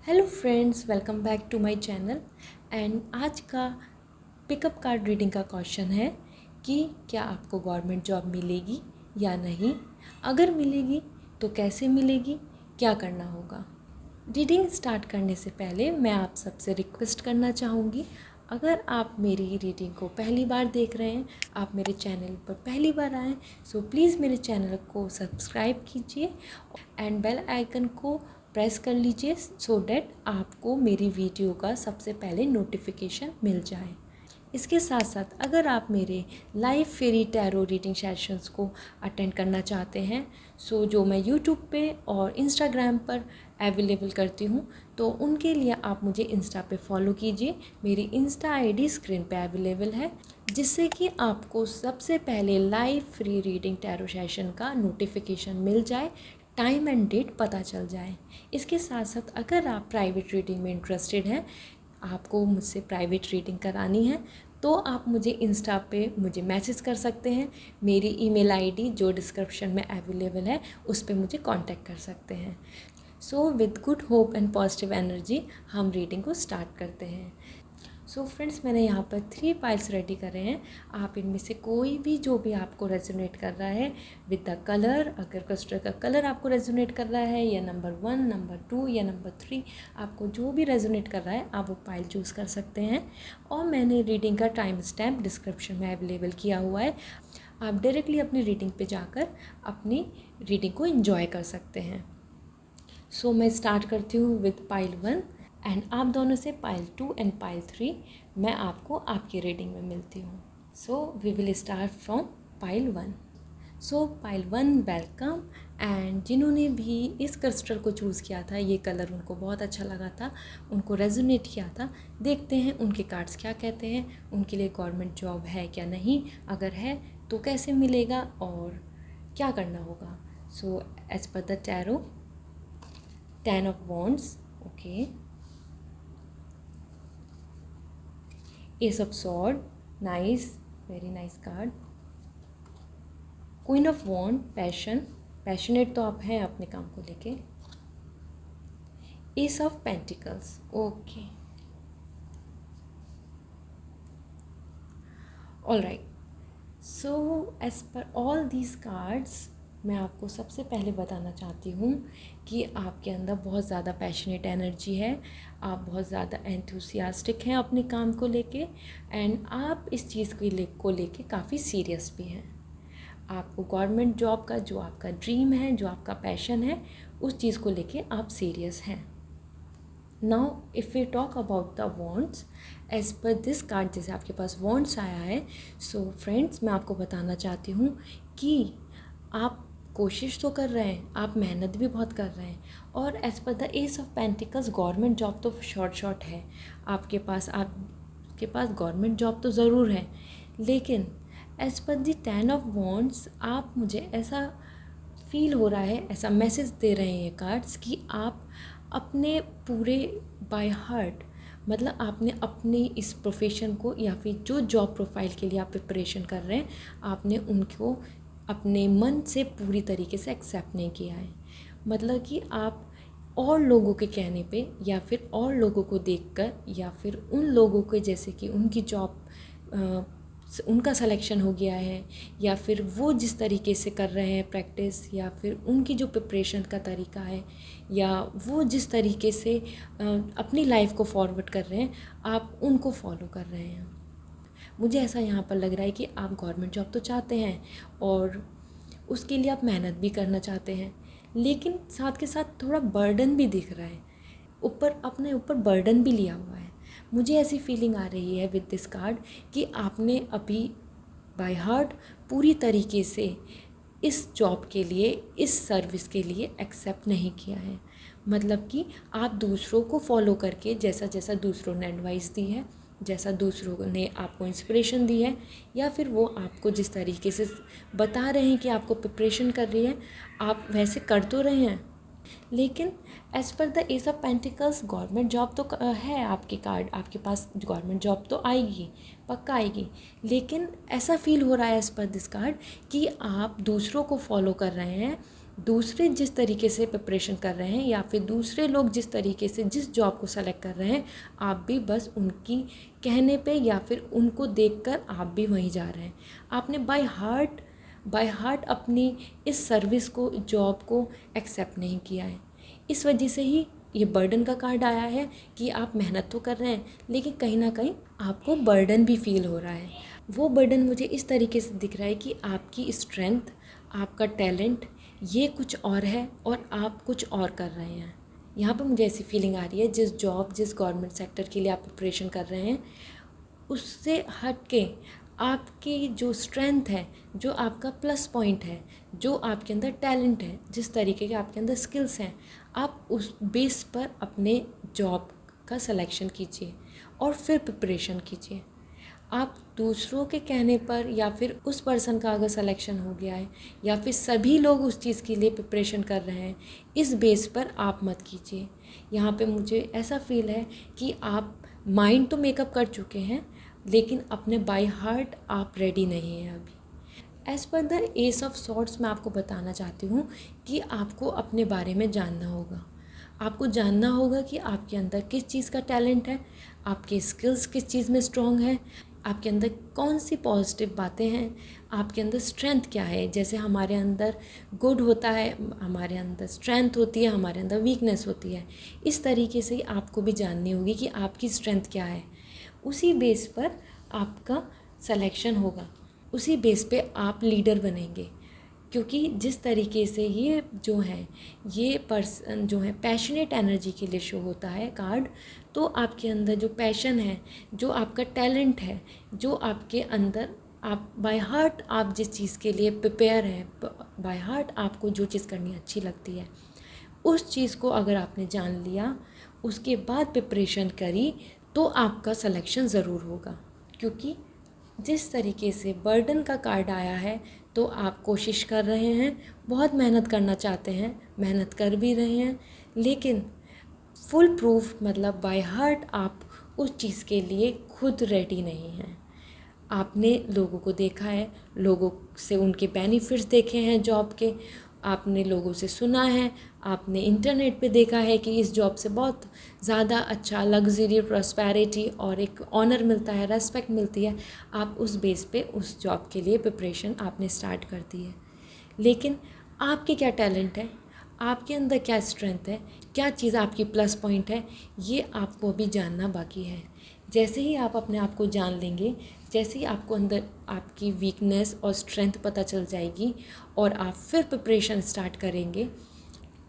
Hello friends, welcome back to my channel. And आज का pick a card reading का question है कि क्या आपको गवर्नमेंट जॉब मिलेगी या नहीं। अगर मिलेगी तो कैसे मिलेगी, क्या करना होगा। रीडिंग स्टार्ट करने से पहले मैं आप सबसे रिक्वेस्ट करना चाहूँगी, अगर आप मेरी रीडिंग को पहली बार देख रहे हैं, आप मेरे चैनल पर पहली बार आएँ, सो प्लीज़ मेरे चैनल को सब्सक्राइब कीजिए एंड बेल आइकन को प्रेस कर लीजिए सो डैट आपको मेरी वीडियो का सबसे पहले नोटिफिकेशन मिल जाए। इसके साथ साथ अगर आप मेरे live free tarot reading sessions को अटेंड करना चाहते हैं, सो जो मैं यूट्यूब पे और इंस्टाग्राम पर अवेलेबल करती हूँ, तो उनके लिए आप मुझे इंस्टा पे फॉलो कीजिए। मेरी इंस्टा आईडी स्क्रीन पे अवेलेबल है, जिससे कि आपको सबसे पहले live free reading tarot session का नोटिफिकेशन मिल जाए, टाइम एंड डेट पता चल जाए। इसके साथ साथ अगर आप प्राइवेट रीडिंग में इंटरेस्टेड हैं, आपको मुझसे प्राइवेट रीडिंग करानी है, तो आप मुझे इंस्टा पे मुझे मैसेज कर सकते हैं। मेरी ईमेल आईडी जो डिस्क्रिप्शन में अवेलेबल है, उस पर मुझे कांटेक्ट कर सकते हैं। So with good hope and positive energy हम रीडिंग को स्टार्ट करते हैं। सो फ्रेंड्स, मैंने यहाँ पर 3 पाइल्स रेडी करे हैं। आप इनमें से कोई भी जो भी आपको रेजोनेट कर रहा है विद द कलर, अगर क्रिस्टल का कलर आपको रेजोनेट कर रहा है, या नंबर 1, नंबर 2 या नंबर 3, आपको जो भी रेजोनेट कर रहा है आप वो पाइल चूज़ कर सकते हैं। और मैंने रीडिंग का टाइम स्टैम्प डिस्क्रिप्शन में अवेलेबल किया हुआ है। आप डायरेक्टली अपनी रीडिंग पे जाकर अपनी रीडिंग को एंजॉय कर सकते हैं। सो मैं स्टार्ट करती हूँ विद पाइल 1 एंड आप दोनों से पाइल 2 एंड पाइल 3 मैं आपको आपकी रीडिंग में मिलती हूँ। So we will start from pile 1। So pile 1 welcome. And जिन्होंने भी इस क्रिस्टल को चूज़ किया था, ये कलर उनको बहुत अच्छा लगा था, उनको रेजोनेट किया था, देखते हैं उनके कार्ड्स क्या कहते हैं। उनके लिए गवर्नमेंट जॉब है क्या नहीं, अगर है तो कैसे मिलेगा और क्या करना होगा। So as per the tarot, 10 of wands, okay, ace of sword, nice, very nice card, queen of wand, passion, passionate तो आप हैं अपने काम को लेके, ace of pentacles, okay, all right. So as per all these cards, मैं आपको सबसे पहले बताना चाहती हूँ कि आपके अंदर बहुत ज़्यादा पैशनेट एनर्जी है, आप बहुत ज़्यादा एंथुसियास्टिक हैं अपने काम को लेके, एंड आप इस चीज़ को लेके काफ़ी सीरियस भी हैं। आपको गवर्नमेंट जॉब का जो आपका ड्रीम है, जो आपका पैशन है, उस चीज़ को लेके आप सीरियस हैं। Now if we talk about the wands, as per this card जैसे आपके पास वॉन्ट्स आया है, सो फ्रेंड्स मैं आपको बताना चाहती हूँ कि आप कोशिश तो कर रहे हैं, आप मेहनत भी बहुत कर रहे हैं, और as per the ace of pentacles government job तो शॉर्ट है आपके पास गवर्नमेंट जॉब तो ज़रूर है, लेकिन as per the 10 of wands आप मुझे ऐसा फील हो रहा है, ऐसा मैसेज दे रहे हैं ये कार्ड्स कि आप अपने पूरे बाय हार्ट, मतलब आपने अपनी इस प्रोफेशन को या फिर जो जॉब प्रोफाइल के लिए आप प्रिपरेशन कर रहे हैं, आपने उनको अपने मन से पूरी तरीके से एक्सेप्ट नहीं किया है। मतलब कि आप और लोगों के कहने पे, या फिर और लोगों को देखकर, या फिर उन लोगों के जैसे कि उनकी जॉब उनका सिलेक्शन हो गया है, या फिर वो जिस तरीके से कर रहे हैं प्रैक्टिस, या फिर उनकी जो प्रिपरेशन का तरीका है, या वो जिस तरीके से अपनी लाइफ को फॉरवर्ड कर रहे हैं, आप उनको फॉलो कर रहे हैं। मुझे ऐसा यहाँ पर लग रहा है कि आप गवर्नमेंट जॉब तो चाहते हैं और उसके लिए आप मेहनत भी करना चाहते हैं, लेकिन साथ के साथ थोड़ा बर्डन भी दिख रहा है, अपने ऊपर बर्डन भी लिया हुआ है। मुझे ऐसी फीलिंग आ रही है विद दिस कार्ड कि आपने अभी बाय हार्ट पूरी तरीके से इस जॉब के लिए, इस सर्विस के लिए एक्सेप्ट नहीं किया है। मतलब कि आप दूसरों को फॉलो करके, जैसा जैसा दूसरों ने एडवाइस दी है, जैसा दूसरों ने आपको इंस्पिरेशन दी है, या फिर वो आपको जिस तरीके से बता रहे हैं कि आपको प्रिपरेशन कर रही है, आप वैसे कर तो रहे हैं, लेकिन as per the ace of pentacles government job तो है आपके कार्ड, आपके पास गवर्नमेंट जॉब तो आएगी, पक्का आएगी, लेकिन ऐसा फील हो रहा है एज़ पर दिस कार्ड कि आप दूसरों को फॉलो कर रहे हैं, दूसरे जिस तरीके से प्रिपरेशन कर रहे हैं या फिर दूसरे लोग जिस तरीके से जिस जॉब को सेलेक्ट कर रहे हैं, आप भी बस उनकी कहने पे या फिर उनको देखकर आप भी वहीं जा रहे हैं। आपने बाय हार्ट अपनी इस सर्विस को, जॉब को एक्सेप्ट नहीं किया है। इस वजह से ही ये बर्डन का कार्ड आया है कि आप मेहनत तो कर रहे हैं लेकिन कहीं ना कहीं आपको बर्डन भी फील हो रहा है। वो बर्डन मुझे इस तरीके से दिख रहा है कि आपकी स्ट्रेंथ, आपका टैलेंट ये कुछ और है और आप कुछ और कर रहे हैं। यहाँ पर मुझे ऐसी फीलिंग आ रही है जिस गवर्नमेंट सेक्टर के लिए आप प्रिपरेशन कर रहे हैं उससे हट के आपकी जो स्ट्रेंथ है, जो आपका प्लस पॉइंट है, जो आपके अंदर टैलेंट है, जिस तरीके के आपके अंदर स्किल्स हैं, आप उस बेस पर अपने जॉब का सिलेक्शन कीजिए और फिर प्रिपरेशन कीजिए। आप दूसरों के कहने पर या फिर उस पर्सन का अगर सिलेक्शन हो गया है या फिर सभी लोग उस चीज़ के लिए प्रिपरेशन कर रहे हैं, इस बेस पर आप मत कीजिए। यहाँ पे मुझे ऐसा फील है कि आप माइंड तो मेकअप कर चुके हैं लेकिन अपने बाय हार्ट आप रेडी नहीं हैं अभी। As per the ace of sorts मैं आपको बताना चाहती हूँ कि आपको अपने बारे में जानना होगा। आपको जानना होगा कि आपके अंदर किस चीज़ का टैलेंट है, आपके स्किल्स किस चीज़ में स्ट्रॉन्ग है, आपके अंदर कौन सी पॉजिटिव बातें हैं, आपके अंदर स्ट्रेंथ क्या है। जैसे हमारे अंदर गुड होता है, हमारे अंदर स्ट्रेंथ होती है, हमारे अंदर वीकनेस होती है। इस तरीके से आपको भी जाननी होगी कि आपकी स्ट्रेंथ क्या है। उसी बेस पर आपका सिलेक्शन होगा, उसी बेस पे आप लीडर बनेंगे। क्योंकि जिस तरीके से ये पर्सन जो है पैशनेट एनर्जी के लिए शो होता है कार्ड, तो आपके अंदर जो पैशन है, जो आपका टैलेंट है, जो आपके अंदर आप बाय हार्ट आप जिस चीज़ के लिए प्रिपेयर हैं, बाय हार्ट आपको जो चीज़ करनी अच्छी लगती है, उस चीज़ को अगर आपने जान लिया, उसके बाद प्रिपरेशन करी, तो आपका सिलेक्शन ज़रूर होगा। क्योंकि जिस तरीके से बर्डन का कार्ड आया है, तो आप कोशिश कर रहे हैं, बहुत मेहनत करना चाहते हैं, मेहनत कर भी रहे हैं, लेकिन फुल प्रूफ मतलब बाय हार्ट आप उस चीज़ के लिए खुद रेडी नहीं हैं। आपने लोगों को देखा है, लोगों से उनके बेनिफिट्स देखे हैं जॉब के, आपने लोगों से सुना है, आपने इंटरनेट पे देखा है कि इस जॉब से बहुत ज़्यादा अच्छा लग्जरी, प्रॉस्पेरिटी और एक ऑनर मिलता है, रेस्पेक्ट मिलती है। आप उस बेस पे उस जॉब के लिए प्रिपरेशन आपने स्टार्ट कर दी है। लेकिन आपके क्या टैलेंट है, आपके अंदर क्या स्ट्रेंथ है, क्या चीज़ आपकी प्लस पॉइंट है, ये आपको अभी जानना बाकी है। जैसे ही आप अपने आप को जान लेंगे, जैसे ही आपको अंदर आपकी वीकनेस और स्ट्रेंथ पता चल जाएगी और आप फिर प्रिपरेशन स्टार्ट करेंगे,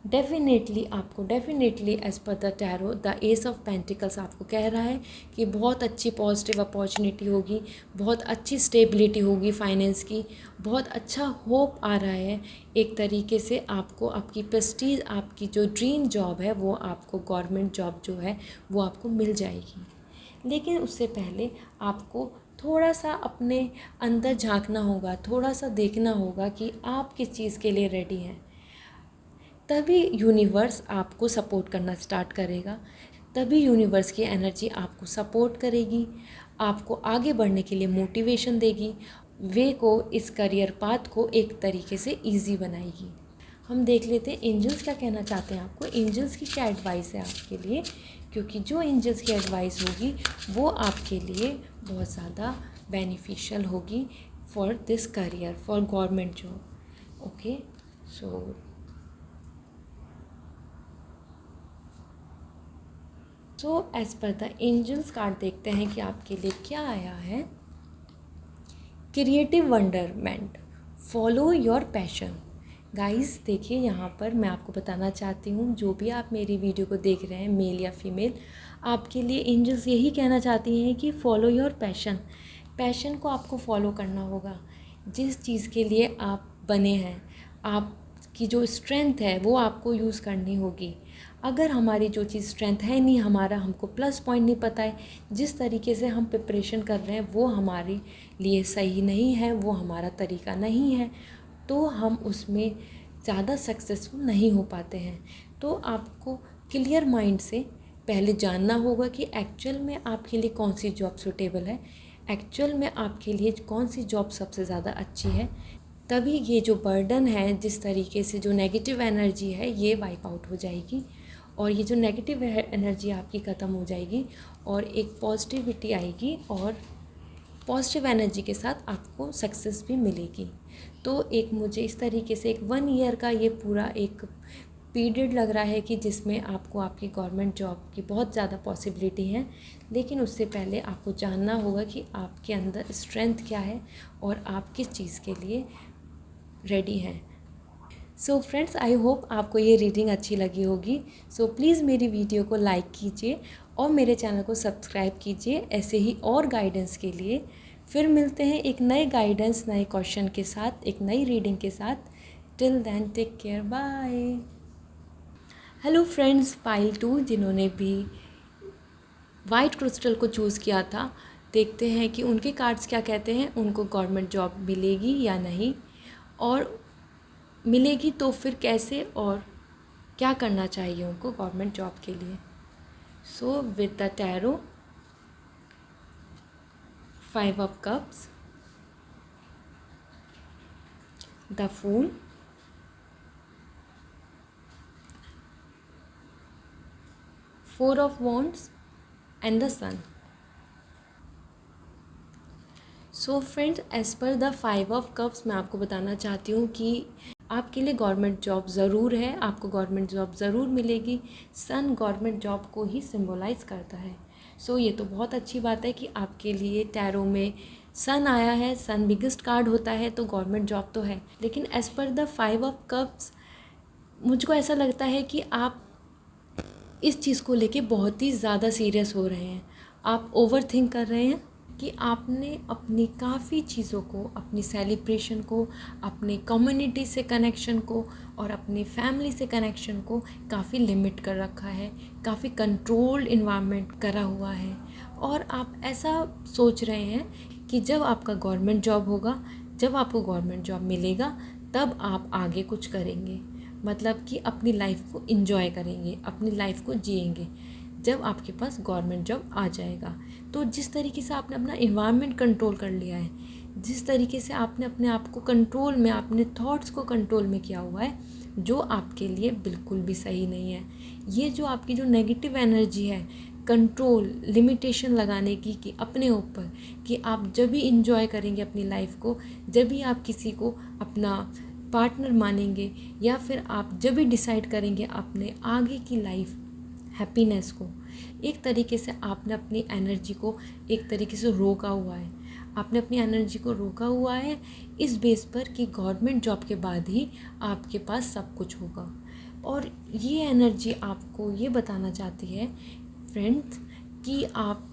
definitely as per the tarot the ace of pentacles आपको कह रहा है कि बहुत अच्छी पॉजिटिव अपॉर्चुनिटी होगी, बहुत अच्छी स्टेबिलिटी होगी फाइनेंस की, बहुत अच्छा होप आ रहा है। एक तरीके से आपको आपकी प्रेस्टीज, आपकी जो ड्रीम जॉब है वो आपको, गवर्नमेंट जॉब जो है वो आपको मिल जाएगी। लेकिन उससे पहले आपको थोड़ा सा अपने अंदर झांकना होगा, थोड़ा सा देखना होगा कि आप किस चीज़ के लिए रेडी हैं। तभी यूनिवर्स आपको सपोर्ट करना स्टार्ट करेगा, तभी यूनिवर्स की एनर्जी आपको सपोर्ट करेगी, आपको आगे बढ़ने के लिए मोटिवेशन देगी, वे को, इस करियर पाथ को एक तरीके से इजी बनाएगी। हम देख लेते हैं एंजल्स क्या कहना चाहते हैं आपको, एंजल्स की क्या एडवाइस है आपके लिए। क्योंकि जो एंजल्स की एडवाइस होगी वो आपके लिए बहुत ज़्यादा बेनिफिशियल होगी for this career, for government job. Okay, so as per the angels card देखते हैं कि आपके लिए क्या आया है। Creative wonderment, follow your passion. Guys देखिए, यहाँ पर मैं आपको बताना चाहती हूँ, जो भी आप मेरी वीडियो को देख रहे हैं, मेल या फीमेल, आपके लिए एंजल्स यही कहना चाहती हैं कि फॉलो योर पैशन। पैशन को आपको फॉलो करना होगा। जिस चीज़ के लिए आप बने हैं, आपकी जो स्ट्रेंथ है वो आपको यूज़ करनी होगी। अगर हमारी जो चीज़ स्ट्रेंथ है नहीं, हमको प्लस पॉइंट नहीं पता है, जिस तरीके से हम प्रिपरेशन कर रहे हैं वो हमारे लिए सही नहीं है, वो हमारा तरीका नहीं है, तो हम उसमें ज़्यादा सक्सेसफुल नहीं हो पाते हैं। तो आपको क्लियर माइंड से पहले जानना होगा कि एक्चुअल में आपके लिए कौन सी जॉब सूटेबल है, एक्चुअल में आपके लिए कौन सी जॉब सबसे ज़्यादा अच्छी है। तभी ये जो बर्डन है, जिस तरीके से जो नेगेटिव एनर्जी है ये वाइप आउट हो जाएगी और ये जो नेगेटिव एनर्जी आपकी ख़त्म हो जाएगी और एक पॉजिटिविटी आएगी और पॉजिटिव एनर्जी के साथ आपको सक्सेस भी मिलेगी। तो एक मुझे इस तरीके से एक 1 ईयर का ये पूरा एक पीरियड लग रहा है कि जिसमें आपको आपकी गवर्नमेंट जॉब की बहुत ज़्यादा पॉसिबिलिटी है, लेकिन उससे पहले आपको जानना होगा कि आपके अंदर स्ट्रेंथ क्या है और आप किस चीज़ के लिए रेडी हैं। सो फ्रेंड्स, आई होप आपको ये रीडिंग अच्छी लगी होगी। सो प्लीज़ मेरी वीडियो को लाइक कीजिए और मेरे चैनल को सब्सक्राइब कीजिए ऐसे ही और गाइडेंस के लिए। फिर मिलते हैं एक नए गाइडेंस, नए क्वेश्चन के साथ, एक नई रीडिंग के साथ। Till then take care, bye. Hello friends, pile 2 जिन्होंने भी वाइट क्रिस्टल को चूज़ किया था, देखते हैं कि उनके कार्ड्स क्या कहते हैं। उनको गवर्नमेंट जॉब मिलेगी या नहीं, और मिलेगी तो फिर कैसे और क्या करना चाहिए उनको गवर्नमेंट जॉब के लिए। So with the tarot, 5 of cups, the fool, 4 of wands and the sun. So friends, as per the 5 of cups मैं आपको बताना चाहती हूँ कि आपके लिए गवर्नमेंट जॉब ज़रूर है, आपको गवर्नमेंट जॉब ज़रूर मिलेगी। सन गवर्नमेंट जॉब को ही सिंबलाइज़ करता है। सो ये तो बहुत अच्छी बात है कि आपके लिए टैरो में सन आया है। सन बिगेस्ट कार्ड होता है, तो गवर्नमेंट जॉब तो है। लेकिन as per the 5 of cups मुझको ऐसा लगता है कि आप इस चीज़ को लेके बहुत ही ज़्यादा सीरियस हो रहे हैं। आप ओवर थिंक कर रहे हैं कि आपने अपनी काफ़ी चीज़ों को, अपनी सेलिब्रेशन को, अपने कम्युनिटी से कनेक्शन को और अपनी फैमिली से कनेक्शन को काफ़ी लिमिट कर रखा है, काफ़ी कंट्रोल्ड इन्वायरमेंट करा हुआ है। और आप ऐसा सोच रहे हैं कि जब आपका गवर्नमेंट जॉब होगा, जब आपको गवर्नमेंट जॉब मिलेगा, तब आप आगे कुछ करेंगे। मतलब कि अपनी लाइफ को एंजॉय करेंगे, अपनी लाइफ को जिएंगे जब आपके पास गवर्नमेंट जॉब आ जाएगा। तो जिस तरीके से आपने अपना इन्वायरमेंट कंट्रोल कर लिया है, जिस तरीके से आपने अपने आप को कंट्रोल में, अपने थॉट्स को कंट्रोल में किया हुआ है, जो आपके लिए बिल्कुल भी सही नहीं है। ये जो आपकी जो नेगेटिव एनर्जी है, कंट्रोल, लिमिटेशन लगाने की कि अपने ऊपर, कि आप जब भी इंजॉय करेंगे अपनी लाइफ को, जब भी आप किसी को अपना पार्टनर मानेंगे, या फिर आप जब भी डिसाइड करेंगे अपने आगे की लाइफ हैप्पीनेस को, एक तरीके से आपने अपनी एनर्जी को एक तरीके से रोका हुआ है। आपने अपनी एनर्जी को रोका हुआ है इस बेस पर कि गवर्नमेंट जॉब के बाद ही आपके पास सब कुछ होगा। और ये एनर्जी आपको ये बताना चाहती है फ्रेंड्स कि आप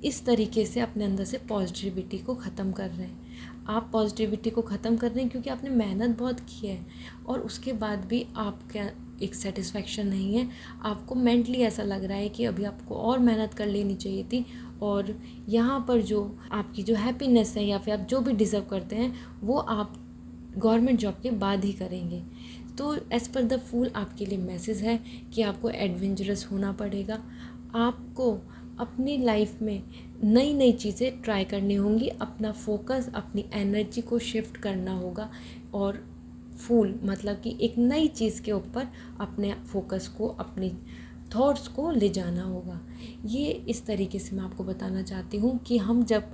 इस तरीके से अपने अंदर से पॉजिटिविटी को ख़त्म कर रहे हैं। आप पॉजिटिविटी को ख़त्म कर रहे हैं क्योंकि आपने मेहनत बहुत की है और उसके बाद भी आपका एक सेटिस्फेक्शन नहीं है। आपको मेंटली ऐसा लग रहा है कि अभी आपको और मेहनत कर लेनी चाहिए थी, और यहाँ पर जो आपकी जो हैप्पीनेस है या फिर आप जो भी डिज़र्व करते हैं वो आप गवर्नमेंट जॉब के बाद ही करेंगे। तो एज़ पर द फूल आपके लिए मैसेज है कि आपको एडवेंचरस होना पड़ेगा। आपको अपनी लाइफ में नई नई चीज़ें ट्राई करनी होंगी, अपना फोकस, अपनी एनर्जी को शिफ्ट करना होगा, और फूल मतलब कि एक नई चीज़ के ऊपर अपने फोकस को, अपनी थॉट्स को ले जाना होगा। ये इस तरीके से मैं आपको बताना चाहती हूँ कि हम जब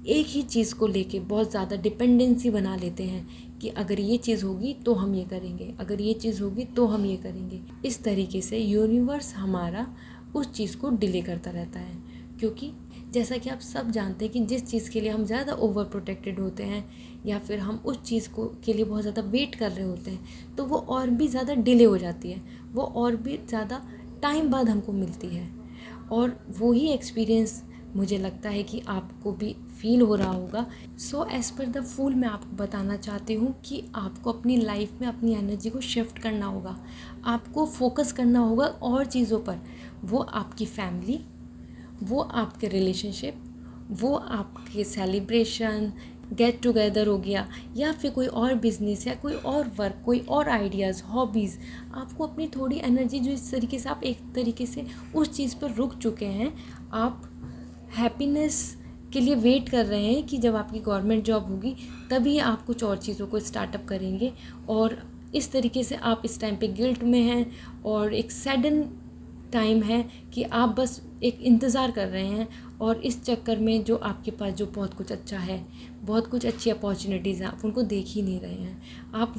एक ही चीज़ को लेके बहुत ज़्यादा डिपेंडेंसी बना लेते हैं कि अगर ये चीज़ होगी तो हम ये करेंगे, अगर ये चीज़ होगी तो हम ये करेंगे, इस तरीके से यूनिवर्स हमारा उस चीज़ को डिले करता रहता है। क्योंकि जैसा कि आप सब जानते हैं कि जिस चीज़ के लिए हम ज़्यादा ओवर प्रोटेक्टेड होते हैं या फिर हम उस चीज़ को के लिए बहुत ज़्यादा वेट कर रहे होते हैं, तो वो और भी ज़्यादा डिले हो जाती है, वो और भी ज़्यादा टाइम बाद हमको मिलती है। और वही एक्सपीरियंस मुझे लगता है कि आपको भी फील हो रहा होगा। सो एज़ पर द फूल मैं आपको बताना चाहती हूँ कि आपको अपनी लाइफ में अपनी एनर्जी को शिफ्ट करना होगा, आपको फोकस करना होगा और चीज़ों पर। वो आपकी फैमिली, वो आपके रिलेशनशिप, वो आपके सेलिब्रेशन, गेट टुगेदर हो गया, या फिर कोई और बिज़नेस या कोई और वर्क, कोई और आइडियाज़, हॉबीज़। आपको अपनी थोड़ी एनर्जी जो इस तरीके से आप एक तरीके से उस चीज़ पर रुक चुके हैं, आप हैप्पीनेस के लिए वेट कर रहे हैं कि जब आपकी गवर्नमेंट जॉब होगी तभी आप कुछ और चीज़ों को स्टार्टअप करेंगे, और इस तरीके से आप इस टाइम पे गिल्ट में हैं और एक सडन टाइम है कि आप बस एक इंतज़ार कर रहे हैं, और इस चक्कर में जो आपके पास जो बहुत कुछ अच्छा है, बहुत कुछ अच्छी अपॉर्चुनिटीज़ हैं, आप उनको देख ही नहीं रहे हैं। आप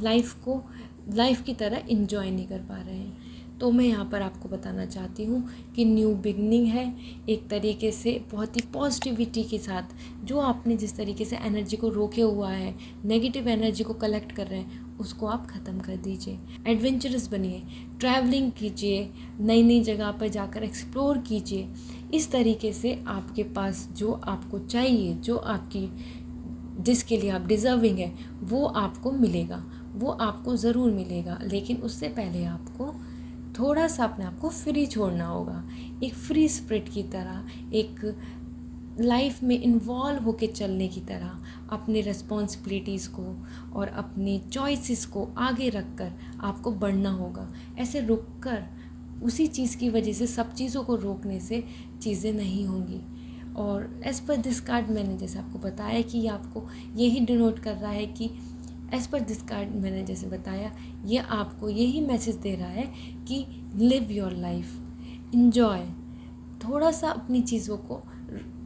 लाइफ की तरह इन्जॉय नहीं कर पा रहे हैं। तो मैं यहाँ पर आपको बताना चाहती हूँ कि न्यू बिगनिंग है, एक तरीके से बहुत ही पॉजिटिविटी के साथ। जो आपने जिस तरीके से एनर्जी को रोके हुआ है, नेगेटिव एनर्जी को कलेक्ट कर रहे हैं, उसको आप ख़त्म कर दीजिए। एडवेंचरस बनिए, ट्रैवलिंग कीजिए, नई नई जगह पर जाकर एक्सप्लोर कीजिए। इस तरीके से आपके पास जो आपको चाहिए, जो आपकी जिसके लिए आप डिज़र्विंग है, वो आपको मिलेगा, वो आपको ज़रूर मिलेगा। लेकिन उससे पहले आपको थोड़ा सा अपने आप को फ्री छोड़ना होगा, एक फ्री स्पिरिट की तरह, एक लाइफ में इन्वॉल्व होके चलने की तरह अपनी रिस्पॉन्सिबिलिटीज़ को और अपनी चॉइसेस को आगे रखकर आपको बढ़ना होगा। ऐसे रुक कर उसी चीज़ की वजह से सब चीज़ों को रोकने से चीज़ें नहीं होंगी। और एज़ पर दिस कार्ड मैंने जैसे आपको बताया कि ये आपको यही डिनोट कर रहा है कि एज़ पर दिस कार्ड मैंने जैसे बताया, ये आपको यही मैसेज दे रहा है कि लिव योर लाइफ, इन्जॉय। थोड़ा सा अपनी चीज़ों को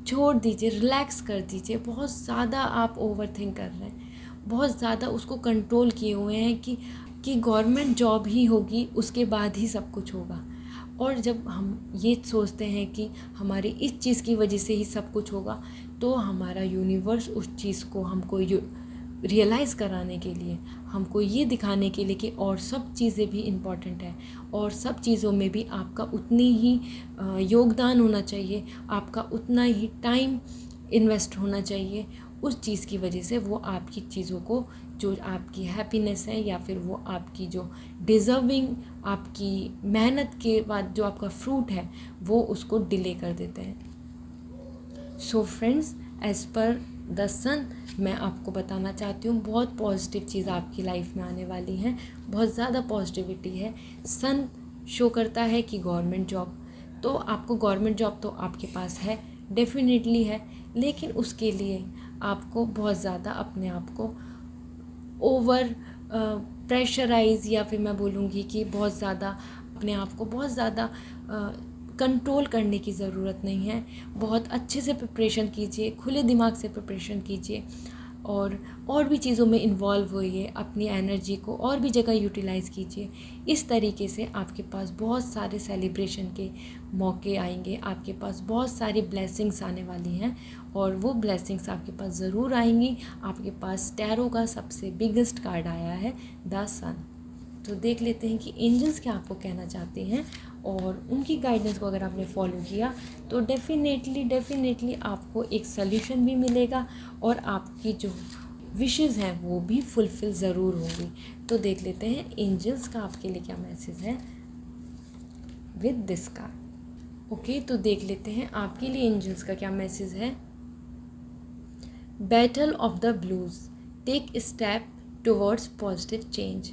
छोड़ दीजिए, रिलैक्स कर दीजिए। बहुत ज़्यादा आप ओवर थिंक कर रहे हैं, बहुत ज़्यादा उसको कंट्रोल किए हुए हैं कि गवर्नमेंट जॉब ही होगी, उसके बाद ही सब कुछ होगा। और जब हम ये सोचते हैं कि हमारी इस चीज़ की वजह से ही सब कुछ होगा, तो हमारा यूनिवर्स उस चीज़ को हमको रियलाइज़ कराने के लिए, हमको ये दिखाने के लिए कि और सब चीज़ें भी इम्पॉर्टेंट है, और सब चीज़ों में भी आपका उतनी ही योगदान होना चाहिए, आपका उतना ही टाइम इन्वेस्ट होना चाहिए। उस चीज़ की वजह से वो आपकी चीज़ों को, जो आपकी हैप्पीनेस है या फिर वो आपकी जो डिज़र्विंग, आपकी मेहनत के बाद जो आपका फ्रूट है, वो उसको डिले कर देते हैं। So friends, as per the sun मैं आपको बताना चाहती हूँ, बहुत पॉजिटिव चीज़ आपकी लाइफ में आने वाली हैं, बहुत ज़्यादा पॉजिटिविटी है। सन शो करता है कि गवर्नमेंट जॉब, तो आपको गवर्नमेंट जॉब तो आपके पास है, डेफिनेटली है, लेकिन उसके लिए आपको बहुत ज़्यादा अपने आप को ओवर प्रेशराइज़, या फिर मैं बोलूँगी कि बहुत ज़्यादा अपने आप को बहुत ज़्यादा कंट्रोल करने की ज़रूरत नहीं है। बहुत अच्छे से प्रिपरेशन कीजिए, खुले दिमाग से प्रिपरेशन कीजिए, और भी चीज़ों में इन्वॉल्व होइए, अपनी एनर्जी को और भी जगह यूटिलाइज़ कीजिए। इस तरीके से आपके पास बहुत सारे सेलिब्रेशन के मौके आएंगे, आपके पास बहुत सारी ब्लेसिंग्स आने वाली हैं, और वो ब्लेसिंग्स आपके पास ज़रूर आएंगी। आपके पास टैरो का सबसे बिगेस्ट कार्ड आया है, द सन। तो देख लेते हैं कि एंजल्स क्या आपको कहना चाहते हैं, और उनकी गाइडेंस को अगर आपने फॉलो किया तो डेफिनेटली आपको एक सल्यूशन भी मिलेगा, और आपकी जो विशेज़ हैं वो भी फुलफ़िल ज़रूर होंगी। तो देख लेते हैं एंजल्स का आपके लिए क्या मैसेज है विद दिस कार्ड। ओके, तो देख लेते हैं आपके लिए एंजल्स का क्या मैसेज है। Battle of the blues, take step towards positive change.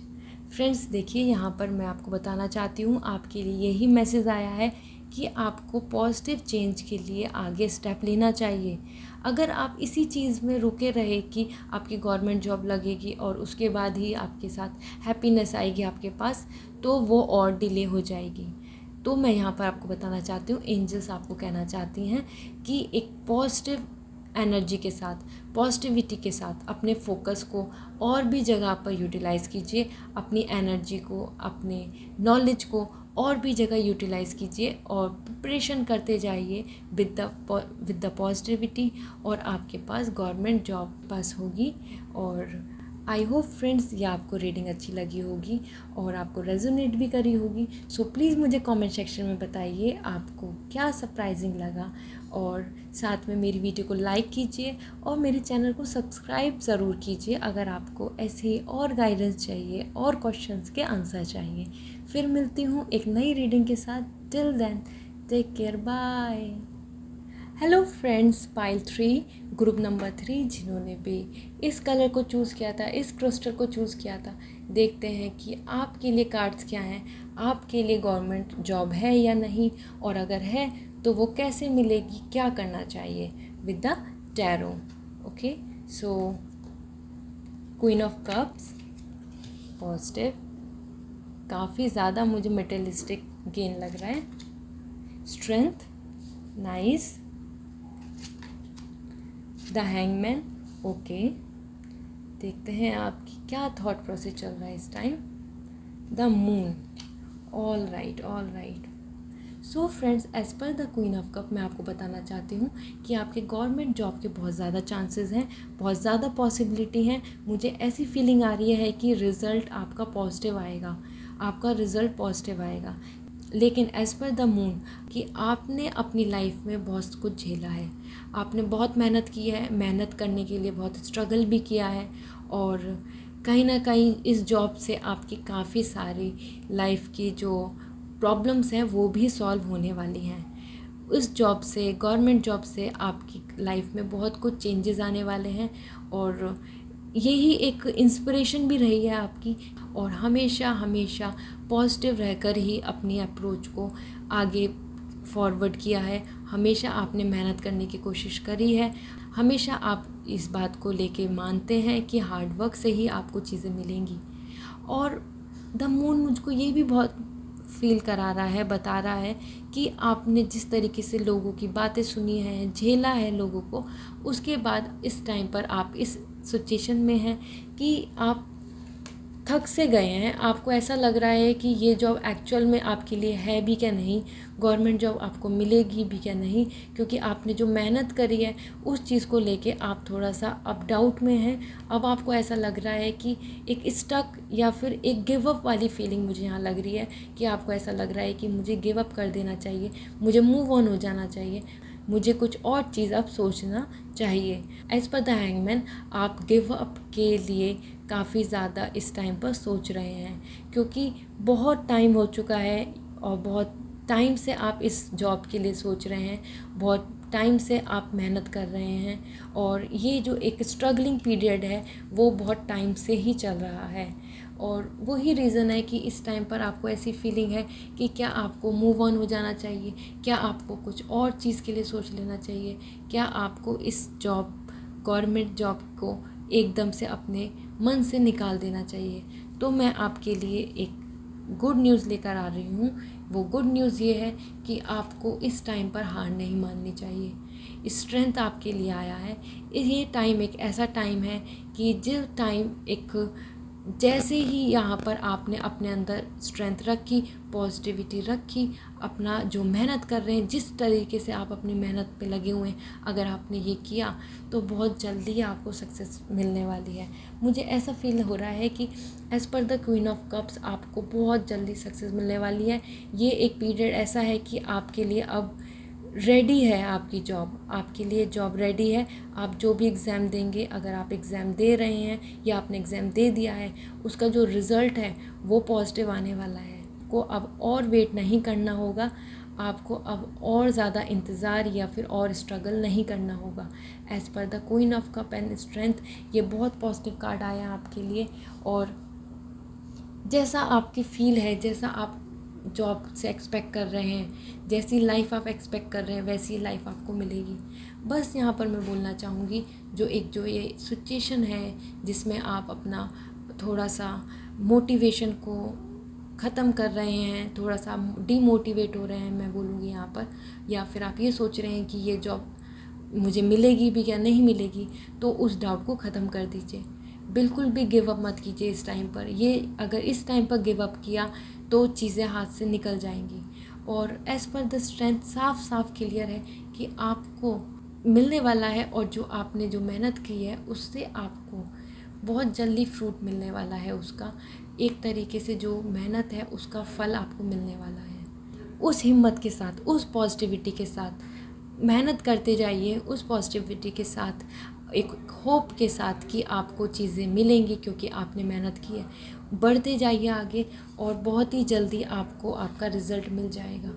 Friends देखिए, यहाँ पर मैं आपको बताना चाहती हूँ, आपके लिए यही मैसेज आया है कि आपको पॉजिटिव चेंज के लिए आगे स्टेप लेना चाहिए। अगर आप इसी चीज़ में रुके रहे कि आपकी गवर्नमेंट जॉब लगेगी और उसके बाद ही आपके साथ हैप्पीनेस आएगी आपके पास, तो वो और डिले हो जाएगी। तो मैं यहाँ पर आपको बताना चाहती हूँ, एंजल्स आपको कहना चाहती हैं कि एक पॉजिटिव एनर्जी के साथ, पॉजिटिविटी के साथ अपने फोकस को और भी जगह पर यूटिलाइज़ कीजिए, अपनी एनर्जी को, अपने नॉलेज को और भी जगह यूटिलाइज़ कीजिए, और प्रिपरेशन करते जाइए विद द पॉजिटिविटी, और आपके पास गवर्नमेंट जॉब पास होगी। और आई होप फ्रेंड्स ये आपको रीडिंग अच्छी लगी होगी और आपको रेजोनेट भी करी होगी। सो प्लीज़ मुझे कमेंट सेक्शन में बताइए आपको क्या सरप्राइजिंग लगा, और साथ में मेरी वीडियो को लाइक कीजिए और मेरे चैनल को सब्सक्राइब ज़रूर कीजिए अगर आपको ऐसे और गाइडेंस चाहिए और क्वेश्चंस के आंसर चाहिए। फिर मिलती हूँ एक नई रीडिंग के साथ। Till then take care, bye. Hello friends, pile 3 group number 3 जिन्होंने भी इस कलर को चूज़ किया था, इस क्रिस्टल को चूज़ किया था, देखते हैं कि आपके लिए कार्ड्स क्या हैं, आपके लिए गवर्नमेंट जॉब है या नहीं, और अगर है तो वो कैसे मिलेगी, क्या करना चाहिए with the tarot. Okay, so queen of cups positive, काफ़ी ज़्यादा मुझे मटेरियलिस्टिक गेन लग रहा है। Strength nice. The hangman okay, देखते हैं आपकी क्या थॉट प्रोसेस चल रहा है इस time. The moon all right all right. So friends, as per the queen of cup मैं आपको बताना चाहती हूँ कि आपके गवर्नमेंट जॉब के बहुत ज़्यादा चांसेस हैं, बहुत ज़्यादा पॉसिबिलिटी हैं। मुझे ऐसी फीलिंग आ रही है कि रिज़ल्ट आपका पॉजिटिव आएगा, आपका रिज़ल्ट पॉजिटिव आएगा। लेकिन एज़ पर द मून कि आपने अपनी लाइफ में बहुत कुछ झेला है, आपने बहुत मेहनत की है, मेहनत करने के लिए बहुत स्ट्रगल भी किया है, और कहीं ना कहीं इस जॉब से आपकी काफ़ी सारी लाइफ की जो प्रॉब्लम्स हैं वो भी सॉल्व होने वाली हैं। उस जॉब से, गवर्नमेंट जॉब से आपकी लाइफ में बहुत कुछ चेंजेस आने वाले हैं, और यही एक इंस्पिरेशन भी रही है आपकी। और हमेशा हमेशा पॉजिटिव रहकर ही अपनी अप्रोच को आगे फॉरवर्ड किया है, हमेशा आपने मेहनत करने की कोशिश करी है, हमेशा आप इस बात को लेके मानते हैं कि हार्ड वर्क से ही आपको चीज़ें मिलेंगी। और द मून मुझको ये भी बहुत फील करा रहा है, बता रहा है कि आपने जिस तरीके से लोगों की बातें सुनी हैं, झेला है लोगों को, उसके बाद इस टाइम पर आप इस सिचुएशन में हैं कि आप थक से गए हैं। आपको ऐसा लग रहा है कि ये जॉब एक्चुअल में आपके लिए है भी क्या नहीं, गवर्नमेंट जॉब आपको मिलेगी भी क्या नहीं, क्योंकि आपने जो मेहनत करी है उस चीज़ को लेके आप थोड़ा सा अप डाउट में हैं। अब आपको ऐसा लग रहा है कि एक स्टक या फिर एक गिव अप वाली फीलिंग मुझे यहाँ लग रही है कि आपको ऐसा लग रहा है कि मुझे गिव अप कर देना चाहिए, मुझे मूव ऑन हो जाना चाहिए, मुझे कुछ और चीज़ अब सोचना चाहिए। एज़ पर द हैंगमैन आप गिव अप के लिए काफ़ी ज़्यादा इस टाइम पर सोच रहे हैं, क्योंकि बहुत टाइम हो चुका है और बहुत टाइम से आप इस जॉब के लिए सोच रहे हैं, बहुत टाइम से आप मेहनत कर रहे हैं, और ये जो एक स्ट्रगलिंग पीरियड है वो बहुत टाइम से ही चल रहा है। और वही रीज़न है कि इस टाइम पर आपको ऐसी फीलिंग है कि क्या आपको मूव ऑन हो जाना चाहिए, क्या आपको कुछ और चीज़ के लिए सोच लेना चाहिए, क्या आपको इस जॉब, गवर्नमेंट जॉब को एकदम से अपने मन से निकाल देना चाहिए। तो मैं आपके लिए एक गुड न्यूज़ लेकर आ रही हूँ। वो गुड न्यूज़ ये है कि आपको इस टाइम पर हार नहीं माननी चाहिए। स्ट्रेंथ आपके लिए आया है। ये टाइम एक ऐसा टाइम है कि जो टाइम एक जैसे ही यहाँ पर आपने अपने अंदर स्ट्रेंथ रखी, पॉजिटिविटी रखी, अपना जो मेहनत कर रहे हैं, जिस तरीके से आप अपनी मेहनत पे लगे हुए हैं, अगर आपने ये किया तो बहुत जल्दी आपको सक्सेस मिलने वाली है। मुझे ऐसा फील हो रहा है कि as per the queen of cups आपको बहुत जल्दी सक्सेस मिलने वाली है। ये एक पीरियड ऐसा है कि आपके लिए अब रेडी है, आपकी जॉब, आपके लिए जॉब रेडी है। आप जो भी एग्ज़ाम देंगे, अगर आप एग्ज़ाम दे रहे हैं या आपने एग्ज़ाम दे दिया है, उसका जो रिज़ल्ट है वो पॉजिटिव आने वाला है। को अब और वेट नहीं करना होगा, आपको अब और ज़्यादा इंतज़ार या फिर और स्ट्रगल नहीं करना होगा। As per the queen of cup and strength, ये बहुत पॉजिटिव कार्ड आया आपके लिए। और जैसा आपकी फील है, जैसा आप जॉब से एक्सपेक्ट कर रहे हैं, जैसी लाइफ आप एक्सपेक्ट कर रहे हैं, वैसी लाइफ आपको मिलेगी। बस यहाँ पर मैं बोलना चाहूँगी, जो ये सिचुएशन है जिसमें आप अपना थोड़ा सा मोटिवेशन को ख़त्म कर रहे हैं, थोड़ा सा डीमोटिवेट हो रहे हैं, मैं बोलूँगी यहाँ पर, या फिर आप ये सोच रहे हैं कि ये जॉब मुझे मिलेगी भी या नहीं मिलेगी, तो उस डाउट को ख़त्म कर दीजिए। बिल्कुल भी गिव अप मत कीजिए इस टाइम पर। ये अगर इस टाइम पर गिव अप किया तो चीज़ें हाथ से निकल जाएंगी। और एज़ पर द स्ट्रेंथ साफ साफ क्लियर है कि आपको मिलने वाला है, और जो आपने जो मेहनत की है उससे आपको बहुत जल्दी फ्रूट मिलने वाला है। उसका एक तरीके से जो मेहनत है उसका फल आपको मिलने वाला है। उस हिम्मत के साथ, उस पॉजिटिविटी के साथ मेहनत करते जाइए, उस पॉजिटिविटी के साथ, एक होप के साथ कि आपको चीज़ें मिलेंगी क्योंकि आपने मेहनत की है। बढ़ते जाइए आगे और बहुत ही जल्दी आपको आपका रिज़ल्ट मिल जाएगा।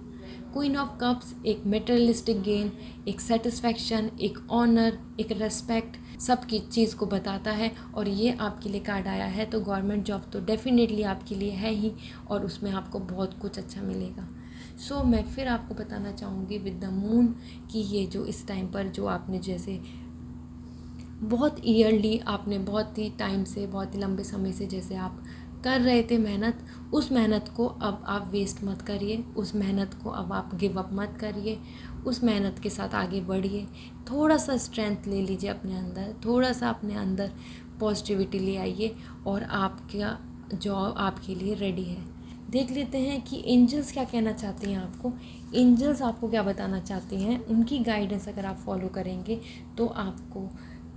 क्वीन ऑफ कप्स एक मटेरियलिस्टिक गेन, एक सेटिस्फैक्शन, एक ऑनर, एक रेस्पेक्ट, सब की चीज़ को बताता है। और ये आपके लिए कार्ड आया है, तो गवर्नमेंट जॉब तो डेफिनेटली आपके लिए है ही, और उसमें आपको बहुत कुछ अच्छा मिलेगा। सो मैं फिर आपको बताना चाहूँगी विद द मून कि ये जो इस टाइम पर जो आपने जैसे बहुत ईयरली आपने बहुत ही टाइम से, बहुत ही लंबे समय से जैसे आप कर रहे थे मेहनत, उस मेहनत को अब आप वेस्ट मत करिए, उस मेहनत को अब आप गिव अप मत करिए, उस मेहनत के साथ आगे बढ़िए। थोड़ा सा स्ट्रेंथ ले लीजिए अपने अंदर, थोड़ा सा अपने अंदर पॉजिटिविटी ले आइए और आपका जॉब आपके लिए रेडी है। देख लेते हैं कि एंजल्स क्या कहना चाहते हैं आपको। एंजल्स आपको क्या बताना चाहते हैं, उनकी गाइडेंस अगर आप फॉलो करेंगे तो आपको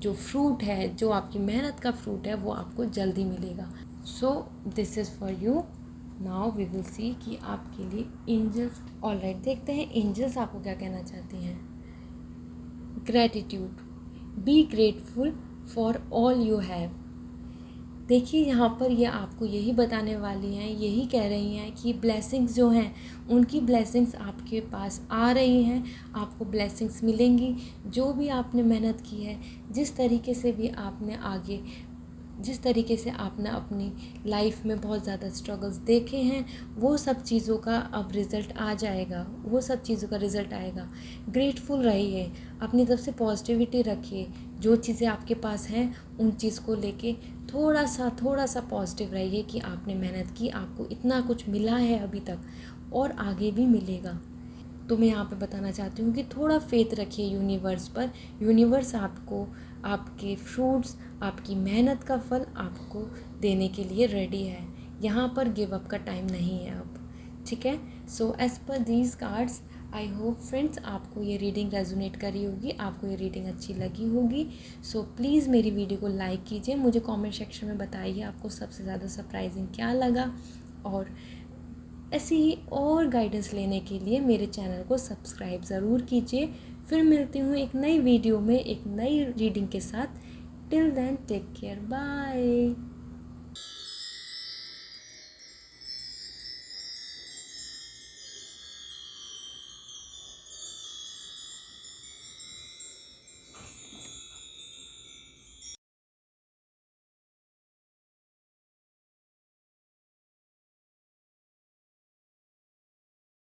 जो फ्रूट है, जो आपकी मेहनत का फ्रूट है, वो आपको जल्दी मिलेगा। So this is for you. Now we will see कि आपके लिए एंजल्स, ऑलराइट, देखते हैं एंजल्स आपको क्या कहना चाहती हैं। Gratitude, be grateful for all you have. देखिए यहाँ पर ये आपको यही बताने वाली हैं, यही कह रही हैं कि ब्लेसिंग्स जो हैं, उनकी ब्लेसिंग्स आपके पास आ रही हैं, आपको ब्लेसिंग्स मिलेंगी। जो भी आपने मेहनत की है, जिस तरीके से भी आपने आगे, जिस तरीके से आपने अपनी लाइफ में बहुत ज़्यादा स्ट्रगल्स देखे हैं, वो सब चीज़ों का अब रिज़ल्ट आ जाएगा, वो सब चीज़ों का रिज़ल्ट आएगा। ग्रेटफुल रहिए, अपनी तरफ से पॉजिटिविटी रखिए, जो चीज़ें आपके पास हैं उन चीज़ को लेके थोड़ा सा पॉजिटिव रहिए कि आपने मेहनत की, आपको इतना कुछ मिला है अभी तक और आगे भी मिलेगा। तो मैं यहाँ पे बताना चाहती हूँ कि थोड़ा फेथ रखिए यूनिवर्स पर। यूनिवर्स आपको आपके फ्रूट्स, आपकी मेहनत का फल आपको देने के लिए रेडी है। यहाँ पर गिव अप का टाइम नहीं है अब, ठीक है। सो एज़ पर these cards, I hope friends आपको ये रीडिंग रेजोनेट करी होगी, आपको ये रीडिंग अच्छी लगी होगी। सो प्लीज़ मेरी वीडियो को लाइक कीजिए, मुझे कमेंट सेक्शन में बताइए आपको सबसे ज़्यादा सरप्राइजिंग क्या लगा, और ऐसी ही और गाइडेंस लेने के लिए मेरे चैनल को सब्सक्राइब ज़रूर कीजिए। फिर मिलती हूँ एक नई वीडियो में एक नई रीडिंग के साथ। Till then take care, bye.